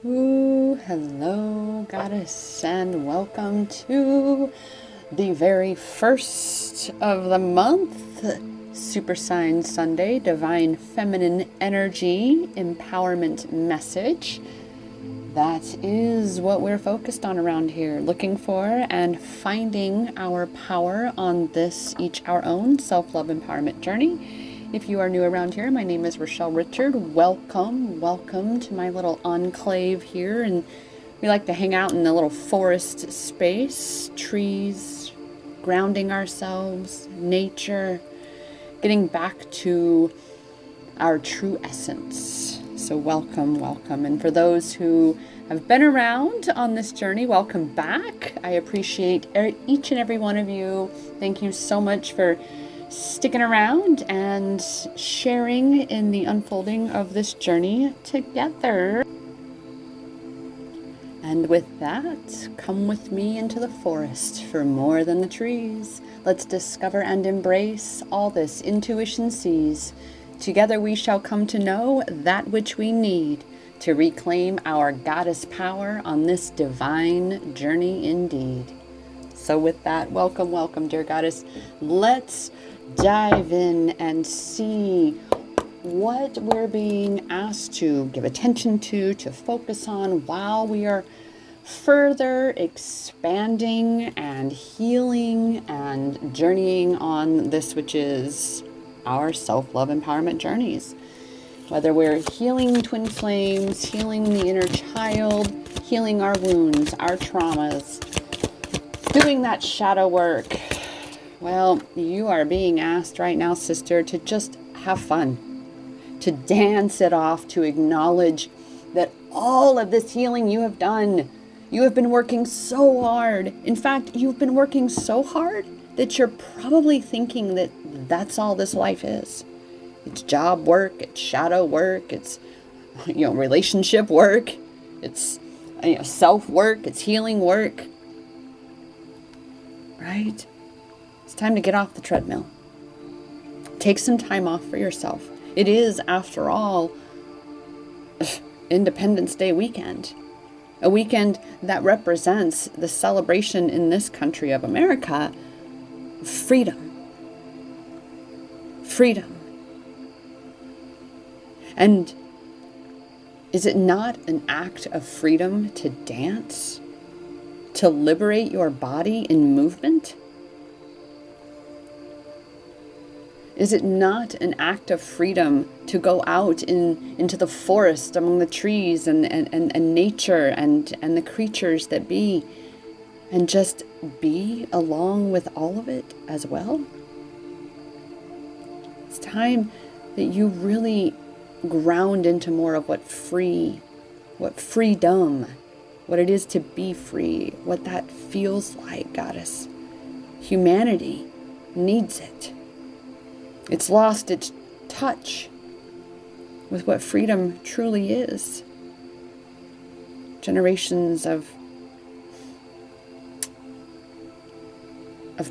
Ooh, hello, goddess, and welcome to the very first of the month, Super Sign Sunday, Divine Feminine Energy Empowerment Message. That is what we're focused on around here, looking for and finding our power on this, each our own self-love empowerment journey. If you are new around here, my name is Rochelle Richard. Welcome to my little enclave here. And we like to hang out in a little forest space, trees, grounding ourselves, nature, getting back to our true essence. So welcome. And for those who have been around on this journey, welcome back. I appreciate each and every one of you. Thank you so much for sticking around and sharing in the unfolding of this journey together. And with that, come with me into the forest for more than the trees. Let's discover and embrace all this intuition sees. Together we shall come to know that which we need to reclaim our goddess power on this divine journey indeed. So with that, welcome, dear goddess. Let's dive in and see what we're being asked to give attention to focus on while we are further expanding and healing and journeying on this, which is our self-love empowerment journeys. Whether we're healing twin flames, healing the inner child, healing our wounds, our traumas, doing that shadow work. Well, you are being asked right now, sister, to just have fun, to dance it off, to acknowledge that all of this healing you have done, you have been working so hard. In fact, you've been working so hard that you're probably thinking that that's all this life is. It's job work, it's shadow work, it's relationship work, it's self work, it's healing work. Right? It's time to get off the treadmill. Take some time off for yourself. It is, after all, Independence Day weekend. A weekend that represents the celebration in this country of America, freedom. And is it not an act of freedom to dance? To liberate your body in movement? Is it not an act of freedom to go out into the forest among the trees and nature and the creatures that be, and just be along with all of it as well? It's time that you really ground into more of what freedom, what it is to be free, what that feels like, goddess. Humanity needs it. It's lost its touch with what freedom truly is. Generations of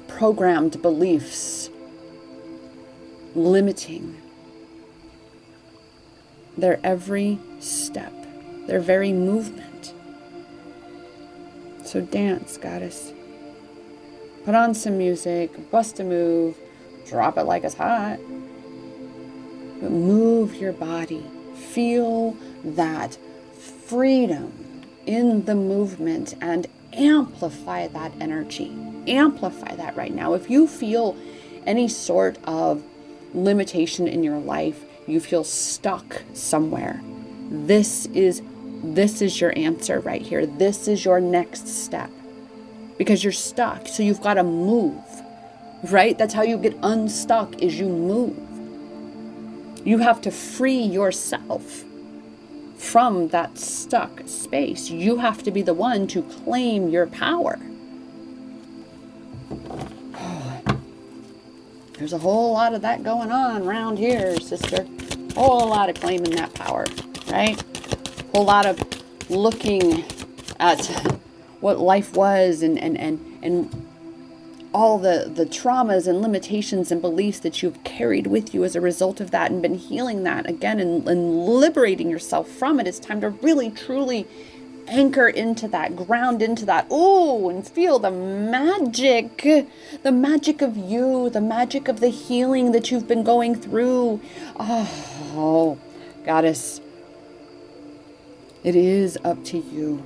programmed beliefs limiting their every step, their very movement. So dance, goddess. Put on some music, bust a move, drop it like it's hot. But move your body. Feel that freedom in the movement and amplify that energy. Amplify that right now. If you feel any sort of limitation in your life, you feel stuck somewhere, this is your answer right here. This is your next step, because you're stuck. So you've got to move, right? That's how you get unstuck, is you move. You have to free yourself from that stuck space. You have to be the one to claim your power. There's a whole lot of that going on around here, sister. Whole lot of claiming that power, right? Whole lot of looking at what life was and all the traumas and limitations and beliefs that you've carried with you as a result of that, and been healing that again and liberating yourself from it. It's time to really, truly anchor into that, ground into that, and feel the magic of you, the magic of the healing that you've been going through. Oh, Goddess, it is up to you,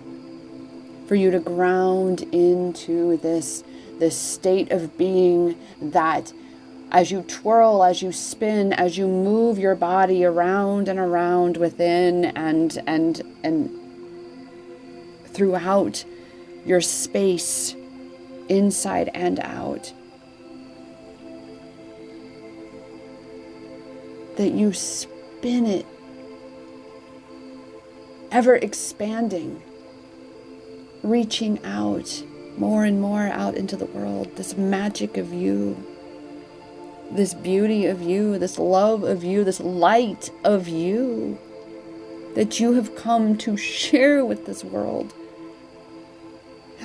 for you to ground into this state of being that as you twirl, as you spin, as you move your body around and around within and throughout your space, inside and out, that you spin it, ever expanding, reaching out more and more out into the world, this magic of you, this beauty of you, this love of you, this light of you that you have come to share with this world.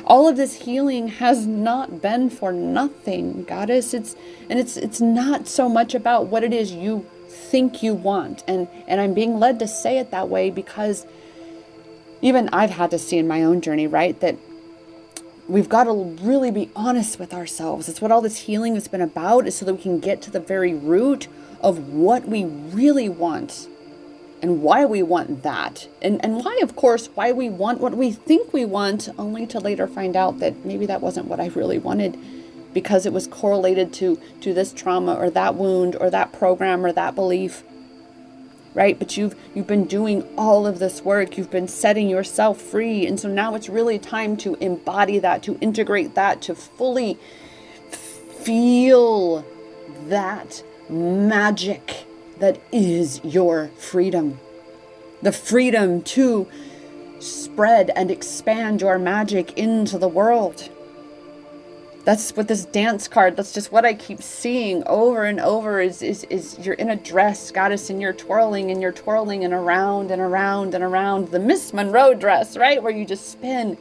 All of this healing has not been for nothing, Goddess. It's not so much about what it is you think you want. And I'm being led to say it that way because even I've had to see in my own journey, right, that we've got to really be honest with ourselves. It's what all this healing has been about, is so that we can get to the very root of what we really want and why we want that. And why, of course, why we want what we think we want, only to later find out that maybe that wasn't what I really wanted, because it was correlated to this trauma or that wound or that program or that belief. Right? But you've been doing all of this work. You've been setting yourself free. And so now it's really time to embody that, to integrate that, to fully feel that magic that is your freedom. The freedom to spread and expand your magic into the world. That's what this dance card, that's just what I keep seeing over and over is you're in a dress, Goddess, and you're twirling and around and around and around. The Miss Monroe dress, right? Where you just spin.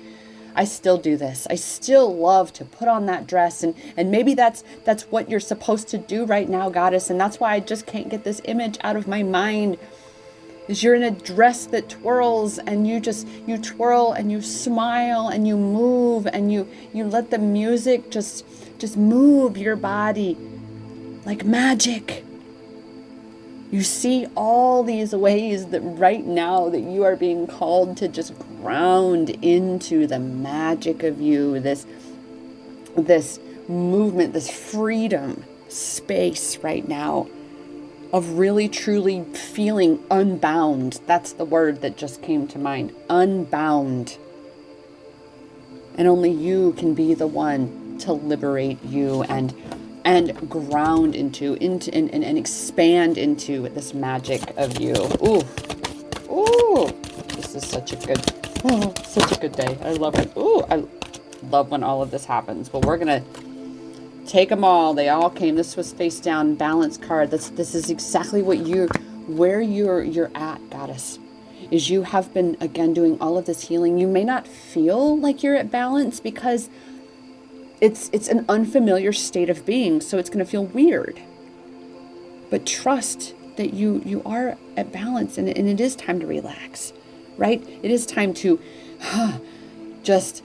I still do this. I still love to put on that dress, and maybe that's what you're supposed to do right now, Goddess. And that's why I just can't get this image out of my mind. Is you're in a dress that twirls, and you twirl and you smile and you move and you let the music just move your body like magic. You see all these ways that right now that you are being called to just ground into the magic of you, this movement, this freedom space right now of really truly feeling unbound. That's the word that just came to mind. Unbound. And only you can be the one to liberate you and ground into and expand into this magic of you. Ooh, this is such a good day. I love it. I love when all of this happens. Well, we're gonna take them all. They all came. This was face down balance card. This is exactly what where you're at, Goddess. Is you have been again doing all of this healing. You may not feel like you're at balance because it's an unfamiliar state of being, so it's going to feel weird. But trust that you are at balance, and it is time to relax, right? It is time to just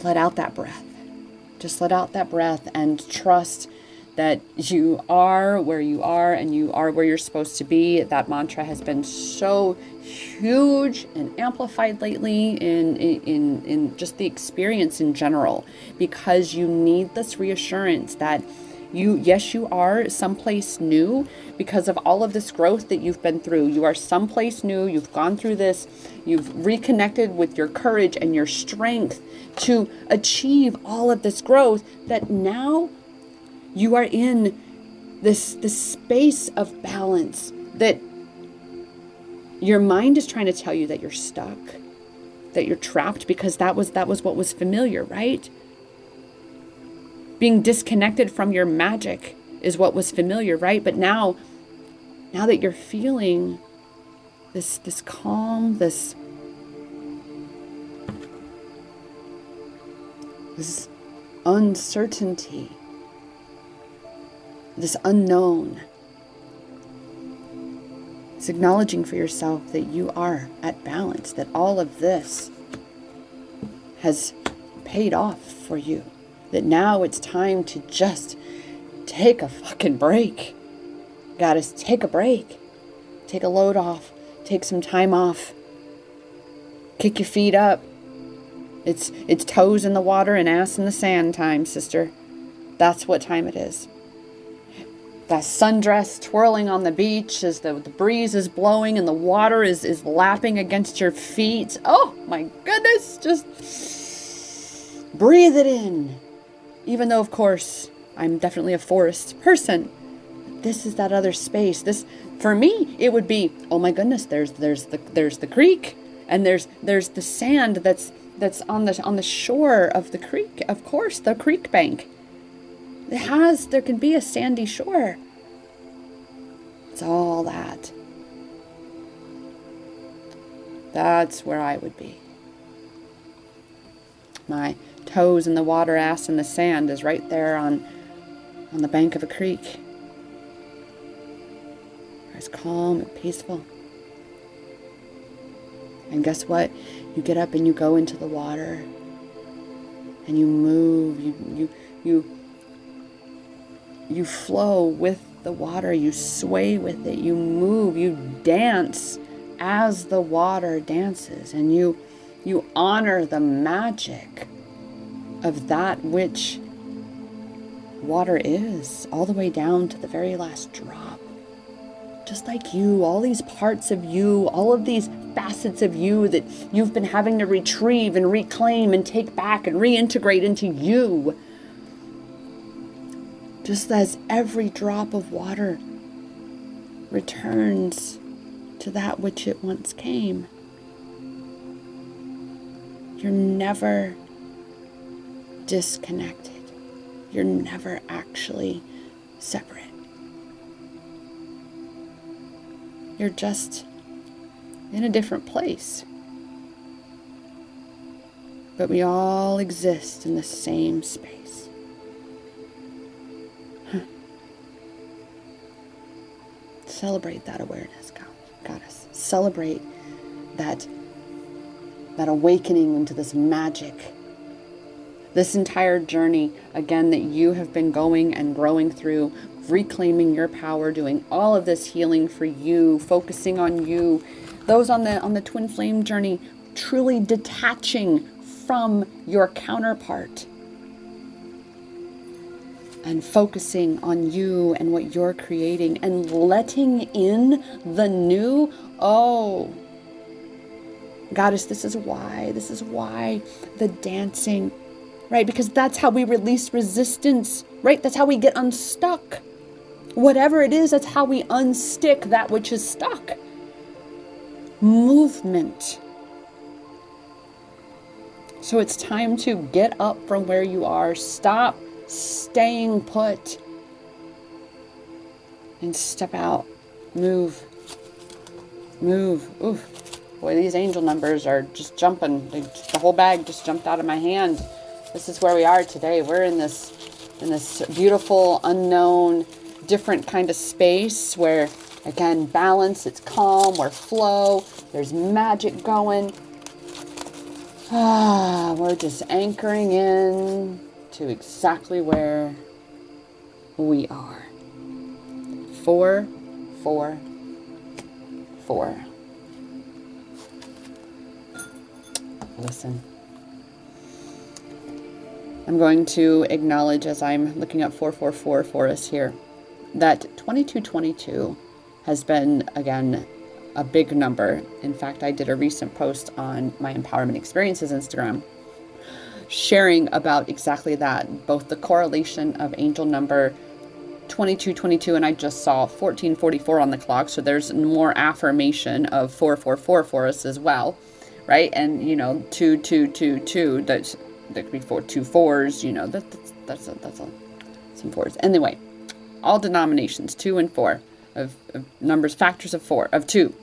let out that breath. Just let out that breath and trust that you are where you are and you are where you're supposed to be. That mantra has been so huge and amplified lately in just the experience in general, because you need this reassurance that you are someplace new because of all of this growth that you've been through. You are someplace new. You've gone through this. You've reconnected with your courage and your strength to achieve all of this growth, that now you are in this space of balance, that your mind is trying to tell you that you're stuck, that you're trapped, because that was what was familiar, right? Being disconnected from your magic is what was familiar, right? But now that you're feeling this calm, this uncertainty, this unknown. It's acknowledging for yourself that you are at balance, that all of this has paid off for you, that now it's time to just take a fucking break. Goddess, take a break. Take a load off. Take some time off. Kick your feet up. It's toes in the water and ass in the sand time, sister. That's what time it is. That sundress twirling on the beach as the breeze is blowing and the water is lapping against your feet. Oh my goodness, just breathe it in. Even though, of course, I'm definitely a forest person, this is that other space. This, for me, it would be, oh my goodness, there's the creek, and there's the sand that's on the shore of the creek. Of course, the creek bank. There can be a sandy shore. It's all that. That's where I would be. My toes in the water, ass in the sand is right there on the bank of a creek. It's calm and peaceful. And guess what? You get up and you go into the water and you move, you flow with the water, you sway with it, you move, you dance as the water dances, and you honor the magic of that which water is, all the way down to the very last drop. Just like you, all these parts of you, all of these facets of you that you've been having to retrieve and reclaim and take back and reintegrate into you. Just as every drop of water returns to that which it once came. You're never disconnected. You're never actually separate. You're just in a different place. But we all exist in the same space. Celebrate that awareness, Goddess. Celebrate that awakening into this magic. This entire journey, again, that you have been going and growing through, reclaiming your power, doing all of this healing for you, focusing on you. Those on the twin flame journey, truly detaching from your counterpart and focusing on you and what you're creating and letting in the new. Oh, Goddess, this is why the dancing, right? Because that's how we release resistance, right? That's how we get unstuck. Whatever it is, that's how we unstick that which is stuck. Movement. So it's time to get up from where you are. Stop staying put. And step out. Move. Oof. Boy, these angel numbers are just jumping. The whole bag just jumped out of my hand. This is where we are today. We're in this beautiful, unknown, different kind of space where, again, balance, it's calm, we're flow, there's magic going. We're just anchoring in to exactly where we are. 4, 4, 4. Listen. I'm going to acknowledge, as I'm looking at 444 for us here, that 2222 has been, again, a big number. In fact, I did a recent post on my Empowerment Experiences Instagram sharing about exactly that, both the correlation of angel number 2222, and I just saw 1444 on the clock, so there's more affirmation of 444 for us as well, right? And, 2222, that could be 2 4s, that's some 4s. Anyway, all denominations, 2 and 4 of numbers, factors of 4, of 2.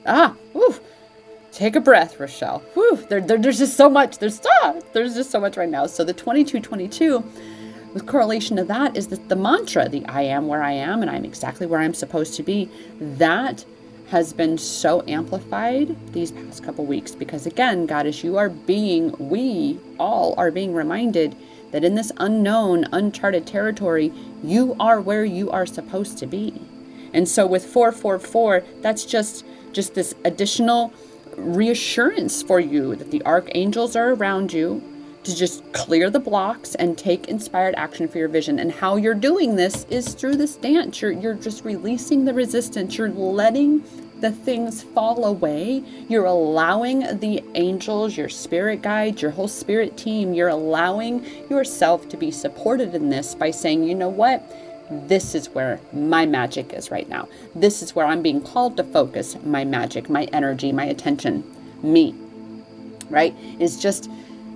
Take a breath, Rochelle. There's just so much. There's just so much right now. So the 2222 with correlation to that is the mantra, the I am where I am and I'm exactly where I'm supposed to be. That has been so amplified these past couple weeks because, again, Goddess, we all are being reminded that in this unknown, uncharted territory, you are where you are supposed to be. And so with 444, that's just this additional reassurance for you that the archangels are around you to just clear the blocks and take inspired action for your vision. And how you're doing this is through this dance. You're just releasing the resistance. You're letting the things fall away. You're allowing the angels, your spirit guides, your whole spirit team, you're allowing yourself to be supported in this by saying, you know what? This is where my magic is right now. This is where I'm being called to focus my magic, my energy, my attention, me, right? It's just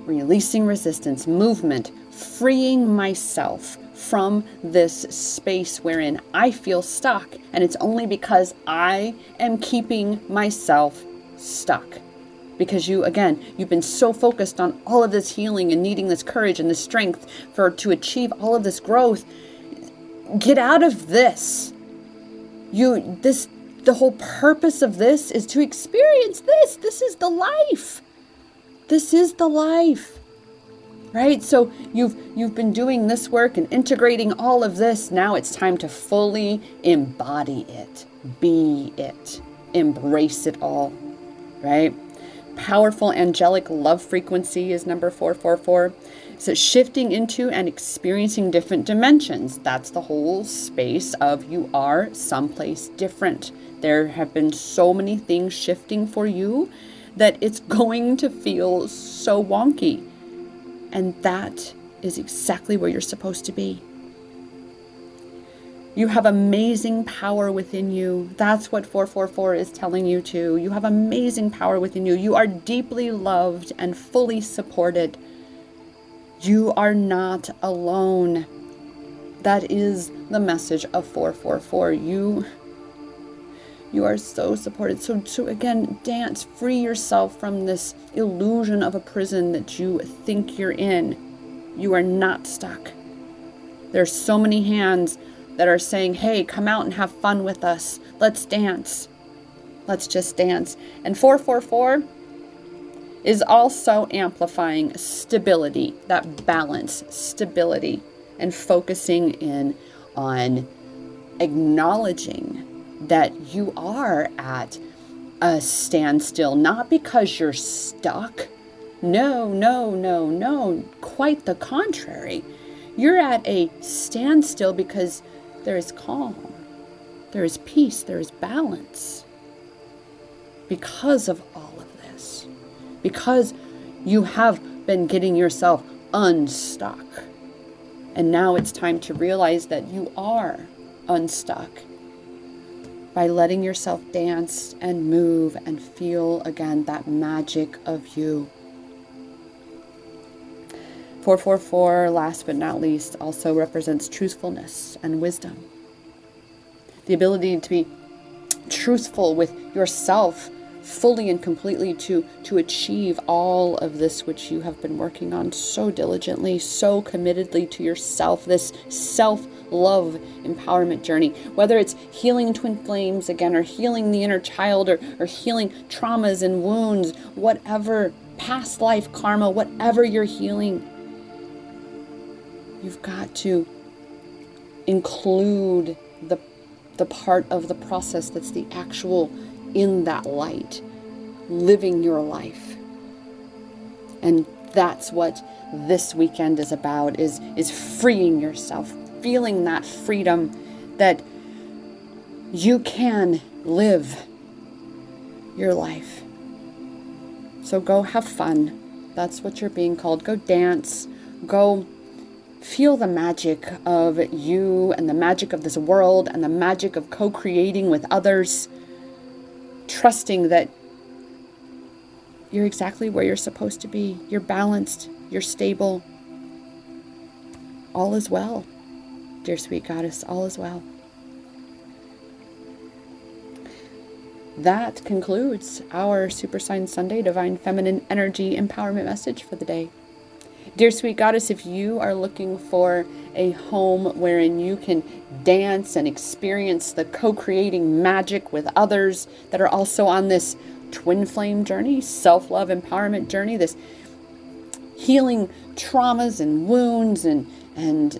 releasing resistance, movement, freeing myself from this space wherein I feel stuck. And it's only because I am keeping myself stuck. Because you've been so focused on all of this healing and needing this courage and this strength to achieve all of this growth. Get out of this. The whole purpose of this is to experience this. This is the life. This is the life. Right? So you've been doing this work and integrating all of this. Now it's time to fully embody it. Be it. Embrace it all. Right? Powerful angelic love frequency is number 444. So shifting into and experiencing different dimensions. That's the whole space of you are someplace different. There have been so many things shifting for you that it's going to feel so wonky. And that is exactly where you're supposed to be. You have amazing power within you. That's what 444 is telling you too. You have amazing power within you. You are deeply loved and fully supported. You are not alone. That is the message of 444. You are so supported. So again, dance, free yourself from this illusion of a prison that you think you're in. You are not stuck. There's so many hands that are saying, hey, come out and have fun with us. Let's dance. Let's just dance. And 444 is also amplifying stability, that balance, stability, and focusing in on acknowledging that you are at a standstill, not because you're stuck. No. Quite the contrary. You're at a standstill because there is calm, there is peace, there is balance. Because of all of this. Because you have been getting yourself unstuck. And now it's time to realize that you are unstuck by letting yourself dance and move and feel again that magic of you. 444, last but not least, also represents truthfulness and wisdom. The ability to be truthful with yourself fully and completely to achieve all of this which you have been working on so diligently, so committedly to yourself, this self-love empowerment journey, whether it's healing twin flames again, or healing the inner child, or healing traumas and wounds, whatever, past life karma, whatever you're healing, you've got to include the part of the process that's the actual in that light, living your life. And that's what this weekend is about, is freeing yourself, feeling that freedom that you can live your life. So go have fun. That's what you're being called. Go dance. Go feel the magic of you and the magic of this world and the magic of co-creating with others, trusting that you're exactly where you're supposed to be. You're balanced. You're stable. All is well, dear sweet goddess. All is well. That concludes our Super Sign Sunday Divine Feminine Energy Empowerment message for the day. Dear sweet goddess, if you are looking for a home wherein you can dance and experience the co-creating magic with others that are also on this twin flame journey, self-love empowerment journey, this healing traumas and wounds and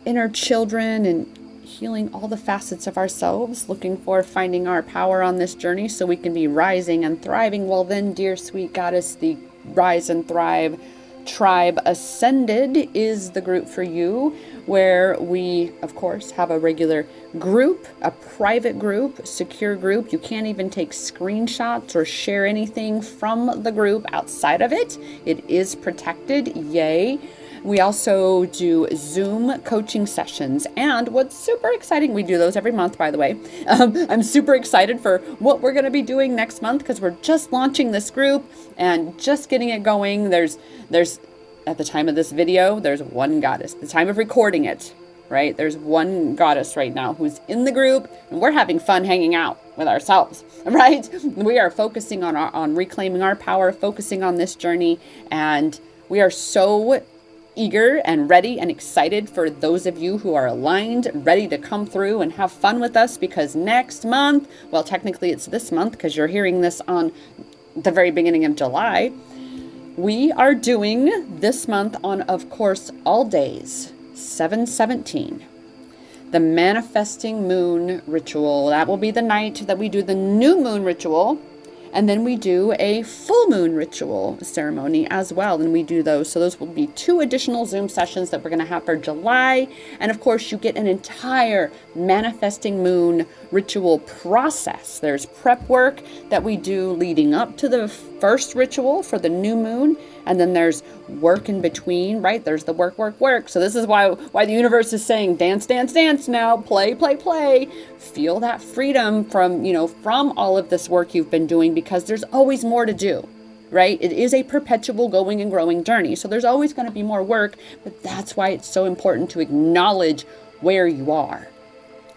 inner children and healing all the facets of ourselves, looking for finding our power on this journey so we can be rising and thriving, well then, dear sweet goddess, the Rise and Thrive Tribe Ascended is the group for you, where we, of course, have a regular group, a private group, secure group. You can't even take screenshots or share anything from the group outside of it. It is protected. Yay. We also do Zoom coaching sessions, and what's super exciting, we do those every month, by the way. I'm super excited for what we're going to be doing next month because we're just launching this group and just getting it going. There's at the time of this video, there's one goddess. The time of recording it, right? There's one goddess right now who's in the group, and we're having fun hanging out with ourselves, right? We are focusing on reclaiming our power, focusing on this journey, and we are so eager and ready and excited for those of you who are aligned, ready to come through and have fun with us, because next month, well, technically it's this month because you're hearing this on the very beginning of July, we are doing this month on, of course, all days, 7/17, the manifesting moon ritual. That will be the night that we do the new moon ritual. And then we do a full moon ritual ceremony as well. And we do those. So those will be 2 additional Zoom sessions that we're going to have for July. And of course, you get an entire manifesting moon ritual process. There's prep work that we do leading up to the first ritual for the new moon. And then there's work in between, right? There's the work. So this is why the universe is saying, dance, dance, dance now, play, play, play. Feel that freedom from all of this work you've been doing, because there's always more to do, right? It is a perpetual going and growing journey. So there's always going to be more work, but that's why it's so important to acknowledge where you are.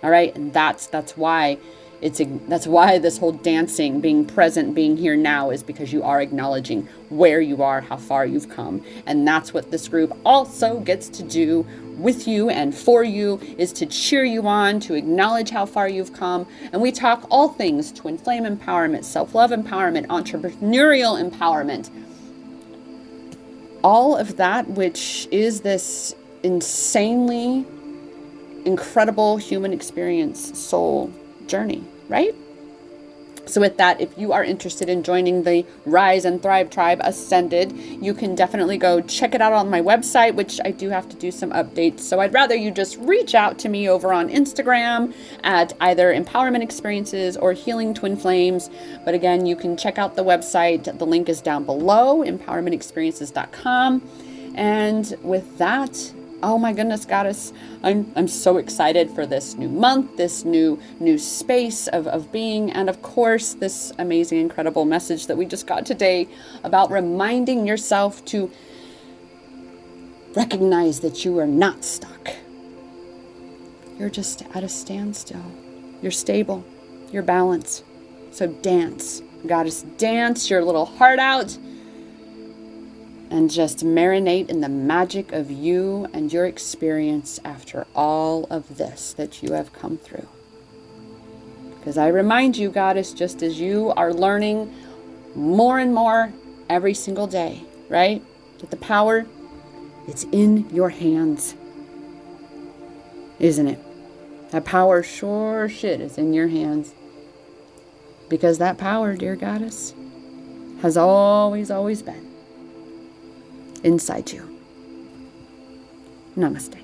All right. And that's why this whole dancing, being present, being here now, is because you are acknowledging where you are, how far you've come. And that's what this group also gets to do with you and for you, is to cheer you on, to acknowledge how far you've come. And we talk all things twin flame empowerment, self-love empowerment, entrepreneurial empowerment, all of that, which is this insanely incredible human experience, soul journey, right? So with that, if you are interested in joining the Rise and Thrive Tribe Ascended, you can definitely go check it out on my website, which I do have to do some updates. So I'd rather you just reach out to me over on Instagram at either Empowerment Experiences or Healing Twin Flames. But again, you can check out the website. The link is down below, empowermentexperiences.com. And with that, oh my goodness, goddess, I'm so excited for this new month, this new space of being, and of course, this amazing, incredible message that we just got today about reminding yourself to recognize that you are not stuck. You're just at a standstill. You're stable. You're balanced. So dance, goddess, dance your little heart out. And just marinate in the magic of you and your experience after all of this that you have come through. Because I remind you, goddess, just as you are learning more and more every single day, right? That the power, it's in your hands. Isn't it? That power sure shit is in your hands. Because that power, dear goddess, has always, always been inside you. Namaste.